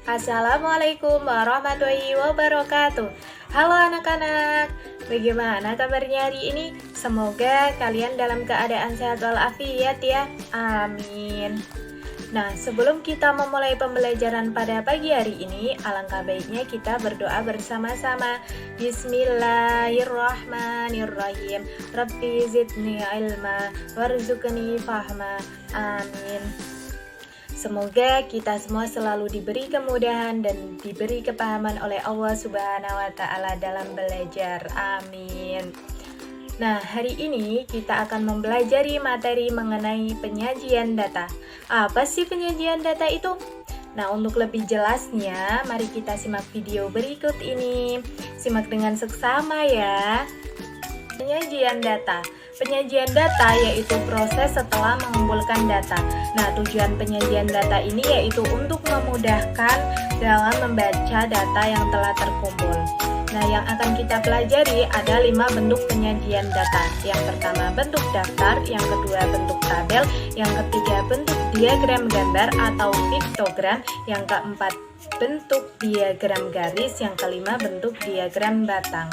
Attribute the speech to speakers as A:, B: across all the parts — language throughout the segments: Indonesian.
A: Assalamualaikum warahmatullahi wabarakatuh. Halo anak-anak, bagaimana kabarnya hari ini? Semoga kalian dalam keadaan sehat walafiat ya. Amin. Nah, sebelum kita memulai pembelajaran pada pagi hari ini, alangkah baiknya kita berdoa bersama-sama. Bismillahirrahmanirrahim. Rabbi zidni ilma warzuqni fahma. Amin. Semoga kita semua selalu diberi kemudahan dan diberi kepahaman oleh Allah Subhanahu wa Ta'ala dalam belajar. Amin. Nah, hari ini kita akan mempelajari materi mengenai penyajian data. Apa sih penyajian data itu? Nah, untuk lebih jelasnya, mari kita simak video berikut ini. Simak dengan seksama ya. Penyajian data. Penyajian data yaitu proses setelah mengumpulkan data. Nah, tujuan penyajian data ini yaitu untuk memudahkan dalam membaca data yang telah terkumpul. Nah, yang akan kita pelajari ada 5 bentuk penyajian data. Yang pertama bentuk daftar, yang kedua bentuk tabel, yang ketiga bentuk diagram gambar atau piktogram, yang keempat bentuk diagram garis, yang kelima bentuk diagram batang.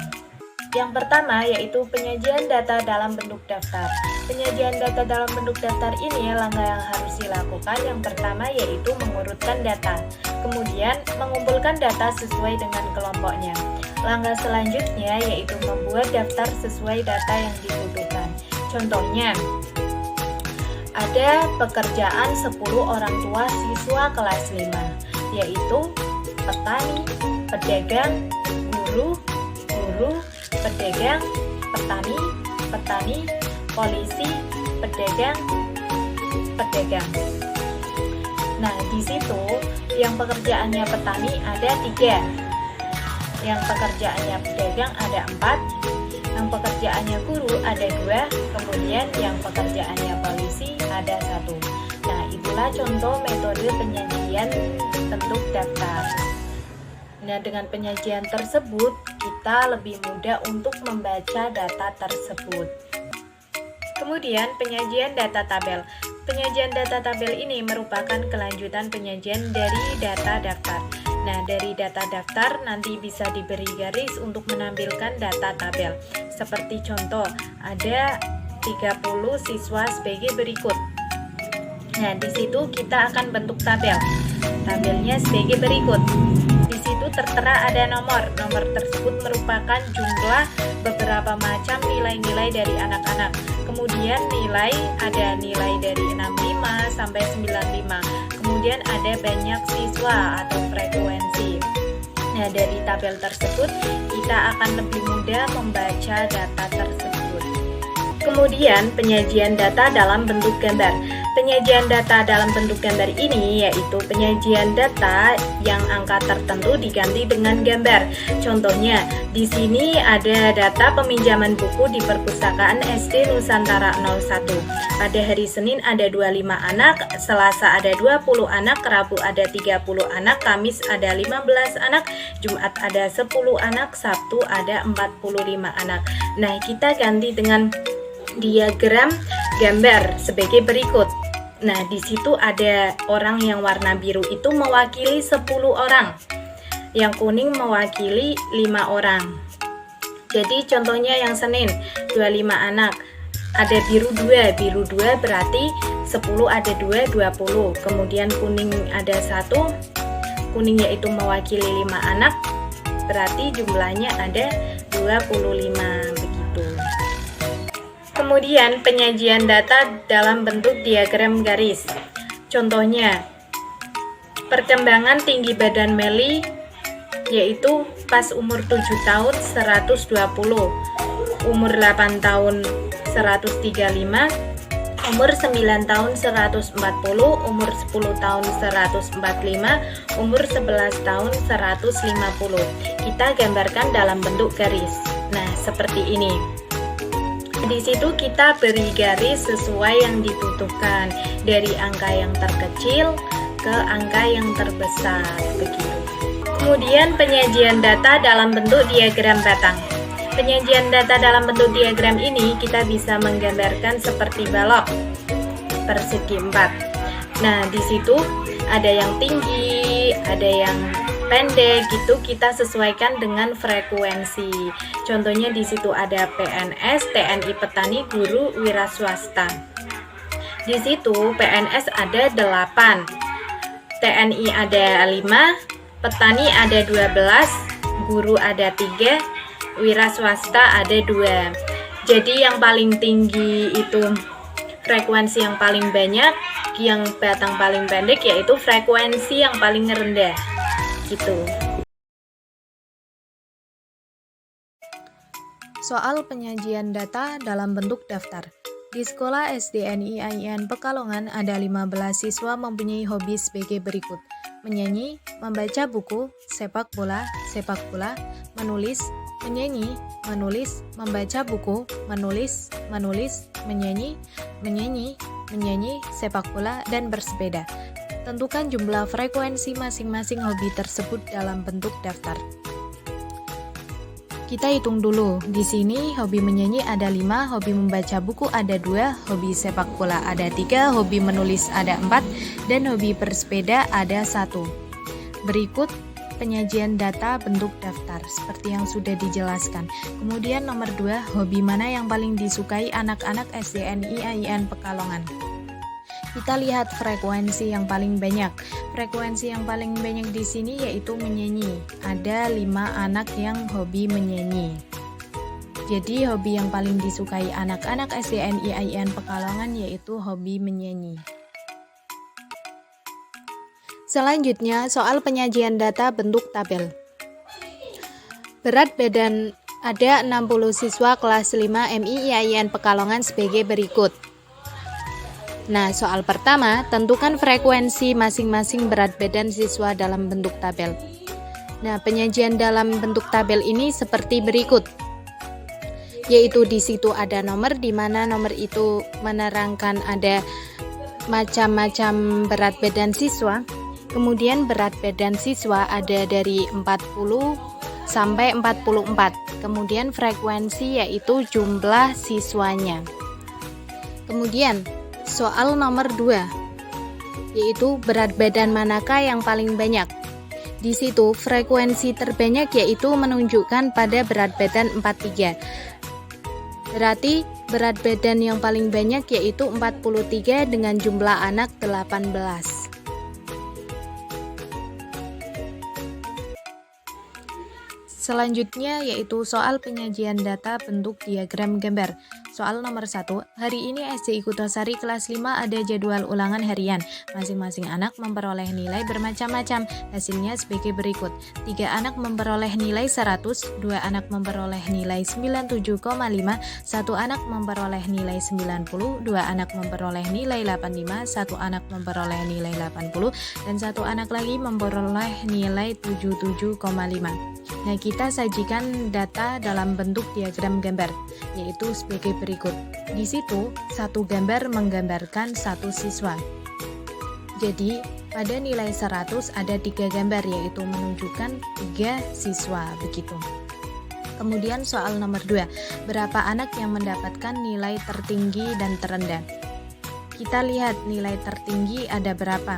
A: Yang pertama yaitu penyajian data dalam bentuk daftar. Penyajian data dalam bentuk daftar ini langkah yang harus dilakukan. Yang pertama yaitu mengurutkan data, kemudian mengumpulkan data sesuai dengan kelompoknya. Langkah selanjutnya yaitu membuat daftar sesuai data yang dibutuhkan. Contohnya, ada pekerjaan 10 orang tua siswa kelas 5, yaitu petani, pedagang, guru, pedagang, petani, polisi, pedagang. Nah, di situ yang pekerjaannya petani ada 3, yang pekerjaannya pedagang ada 4, yang pekerjaannya guru ada 2, kemudian yang pekerjaannya polisi ada 1. Nah, itulah contoh metode penyajian bentuk daftar. Nah, dengan penyajian tersebut, kita lebih mudah untuk membaca data tersebut. Kemudian, penyajian data tabel. Penyajian data tabel ini merupakan kelanjutan penyajian dari data daftar. Nah, dari data daftar nanti bisa diberi garis untuk menampilkan data tabel. Seperti contoh, ada 30 siswa sebagai berikut. Nah, di situ kita akan bentuk tabel. Tabelnya sebagai berikut. Di situ tertera ada nomor. Nomor tersebut merupakan jumlah beberapa macam nilai-nilai dari anak-anak. Kemudian ada nilai dari 65 sampai 95. Kemudian ada banyak siswa atau frekuensi. Nah, dari tabel tersebut kita akan lebih mudah membaca data tersebut. Kemudian penyajian data dalam bentuk gambar. Penyajian data dalam bentuk gambar ini yaitu penyajian data yang angka tertentu diganti dengan gambar. Contohnya, di sini ada data peminjaman buku di perpustakaan SD Nusantara 01. Pada hari Senin ada 25 anak, Selasa ada 20 anak, Rabu ada 30 anak, Kamis ada 15 anak, Jumat ada 10 anak, Sabtu ada 45 anak. Nah, kita ganti dengan diagram gambar sebagai berikut. Nah, di situ ada orang yang warna biru itu mewakili 10 orang. Yang kuning mewakili 5 orang. Jadi contohnya yang Senin 25 anak. Ada biru 2 berarti 10 ada 2, 20. Kemudian kuning ada 1. Kuning yaitu mewakili 5 anak. Berarti jumlahnya ada 25 begitu. Kemudian penyajian data dalam bentuk diagram garis. Contohnya, perkembangan tinggi badan Meli yaitu pas umur 7 tahun 120, umur 8 tahun 135, umur 9 tahun 140, umur 10 tahun 145, umur 11 tahun 150. Kita gambarkan dalam bentuk garis. Nah, seperti ini. Di situ kita beri garis sesuai yang dibutuhkan, dari angka yang terkecil ke angka yang terbesar begitu. Kemudian penyajian data dalam bentuk diagram batang. Penyajian data dalam bentuk diagram ini kita bisa menggambarkan seperti balok persegi 4. Nah, di situ ada yang tinggi, ada yang pendek gitu, kita sesuaikan dengan frekuensi. Contohnya di situ ada PNS, TNI petani, guru, wira swasta. Di situ PNS ada 8, TNI ada 5, petani ada 12, guru ada 3, wira swasta ada 2. Jadi yang paling tinggi itu frekuensi yang paling banyak, yang batang paling pendek yaitu frekuensi yang paling rendah gitu. Soal penyajian data dalam bentuk daftar. Di sekolah SDN IAIN Pekalongan ada 15 siswa mempunyai hobi sebagai berikut: menyanyi, membaca buku, sepak bola, menulis, menyanyi, menulis, membaca buku, menulis, menyanyi, sepak bola, dan bersepeda. Tentukan jumlah frekuensi masing-masing hobi tersebut dalam bentuk daftar. Kita hitung dulu. Di sini hobi menyanyi ada 5, hobi membaca buku ada 2, hobi sepak bola ada 3, hobi menulis ada 4, dan hobi bersepeda ada 1. Berikut penyajian data bentuk daftar seperti yang sudah dijelaskan. Kemudian nomor 2, hobi mana yang paling disukai anak-anak SDN IAIN Pekalongan? Kita lihat frekuensi yang paling banyak. Frekuensi yang paling banyak di sini yaitu menyanyi. Ada 5 anak yang hobi menyanyi. Jadi hobi yang paling disukai anak-anak SDN IAIN Pekalongan yaitu hobi menyanyi. Selanjutnya, soal penyajian data bentuk tabel. Berat badan ada 60 siswa kelas 5 MI IAIN Pekalongan sebagai berikut. Nah, soal pertama, tentukan frekuensi masing-masing berat badan siswa dalam bentuk tabel. Nah, penyajian dalam bentuk tabel ini seperti berikut. Yaitu di situ ada nomor, di mana nomor itu menerangkan ada macam-macam berat badan siswa. Kemudian berat badan siswa ada dari 40 sampai 44. Kemudian frekuensi yaitu jumlah siswanya. Kemudian soal nomor 2, yaitu berat badan manakah yang paling banyak. Di situ frekuensi terbanyak yaitu menunjukkan pada berat badan 43. Berarti berat badan yang paling banyak yaitu 43 dengan jumlah anak 18. Selanjutnya yaitu soal penyajian data bentuk diagram gambar. Soal nomor 1, hari ini SD Kutasari kelas 5 ada jadwal ulangan harian. Masing-masing anak memperoleh nilai bermacam-macam. Hasilnya sebagai berikut. 3 anak memperoleh nilai 100, 2 anak memperoleh nilai 97,5, 1 anak memperoleh nilai 90, 2 anak memperoleh nilai 85, 1 anak memperoleh nilai 80, dan 1 anak lagi memperoleh nilai 77,5. Nah, kita sajikan data dalam bentuk diagram gambar, yaitu sebagai berikut. Di situ, satu gambar menggambarkan satu siswa. Jadi, pada nilai 100 ada 3 gambar, yaitu menunjukkan 3 siswa, begitu. Kemudian soal nomor 2, berapa anak yang mendapatkan nilai tertinggi dan terendah? Kita lihat nilai tertinggi ada berapa.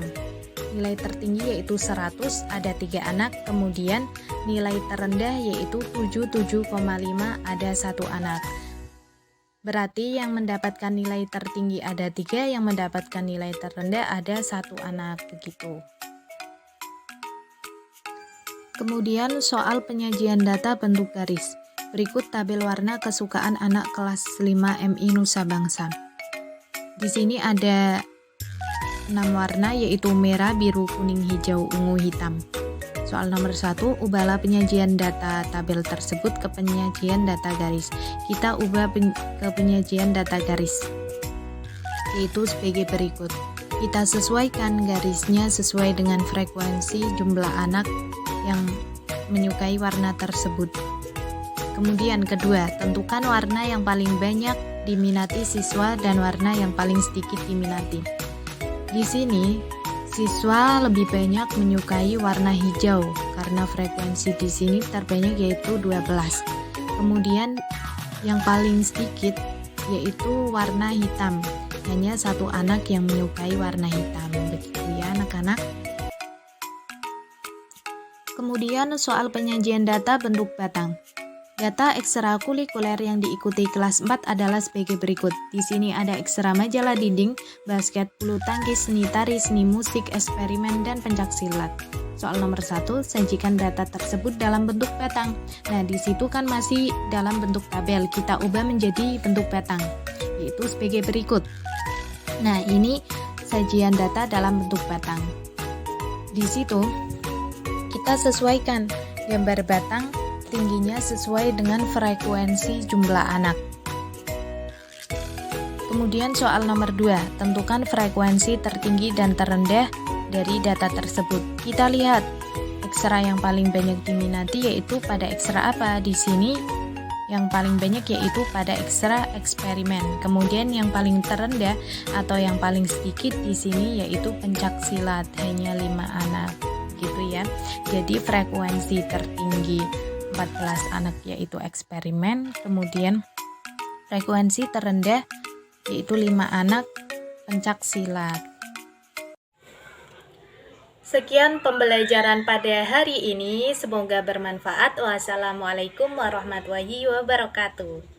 A: Nilai tertinggi yaitu 100, ada 3 anak. Kemudian nilai terendah yaitu 77,5, ada 1 anak. Berarti yang mendapatkan nilai tertinggi ada 3, yang mendapatkan nilai terendah ada 1 anak, begitu. Kemudian soal penyajian data bentuk garis. Berikut tabel warna kesukaan anak kelas 5 MI Nusa Bangsa. Di sini ada 6 warna yaitu merah, biru, kuning, hijau, ungu, hitam. Soal nomor 1, ubahlah penyajian data tabel tersebut ke penyajian data garis. Kita ubah ke penyajian data garis, yaitu sebagai berikut. Kita sesuaikan garisnya sesuai dengan frekuensi jumlah anak yang menyukai warna tersebut. Kemudian kedua, tentukan warna yang paling banyak diminati siswa dan warna yang paling sedikit diminati. Di sini, siswa lebih banyak menyukai warna hijau karena frekuensi di sini terbanyak yaitu 12. Kemudian yang paling sedikit yaitu warna hitam. Hanya 1 anak yang menyukai warna hitam. Begitu ya anak-anak. Kemudian soal penyajian data bentuk batang. Data ekstrakurikuler yang diikuti kelas 4 adalah sebagai berikut. Di sini ada ekstra majalah dinding, basket, bulu tangkis, seni tari, seni musik, eksperimen, dan pencaksilat. Soal nomor 1, sajikan data tersebut dalam bentuk batang. Nah, di situ kan masih dalam bentuk tabel. Kita ubah menjadi bentuk batang, yaitu sebagai berikut. Nah, ini sajian data dalam bentuk batang. Di situ kita sesuaikan gambar batang tingginya sesuai dengan frekuensi jumlah anak. Kemudian soal nomor 2, tentukan frekuensi tertinggi dan terendah dari data tersebut. Kita lihat ekstra yang paling banyak diminati yaitu pada ekstra apa? Di sini yang paling banyak yaitu pada ekstra eksperimen. Kemudian yang paling terendah atau yang paling sedikit di sini yaitu pencaksilat, hanya 5 anak gitu ya. Jadi frekuensi tertinggi 14 anak yaitu eksperimen, kemudian frekuensi terendah yaitu 5 anak pencaksilat. Sekian pembelajaran pada hari ini, semoga bermanfaat. Wassalamualaikum warahmatullahi wabarakatuh.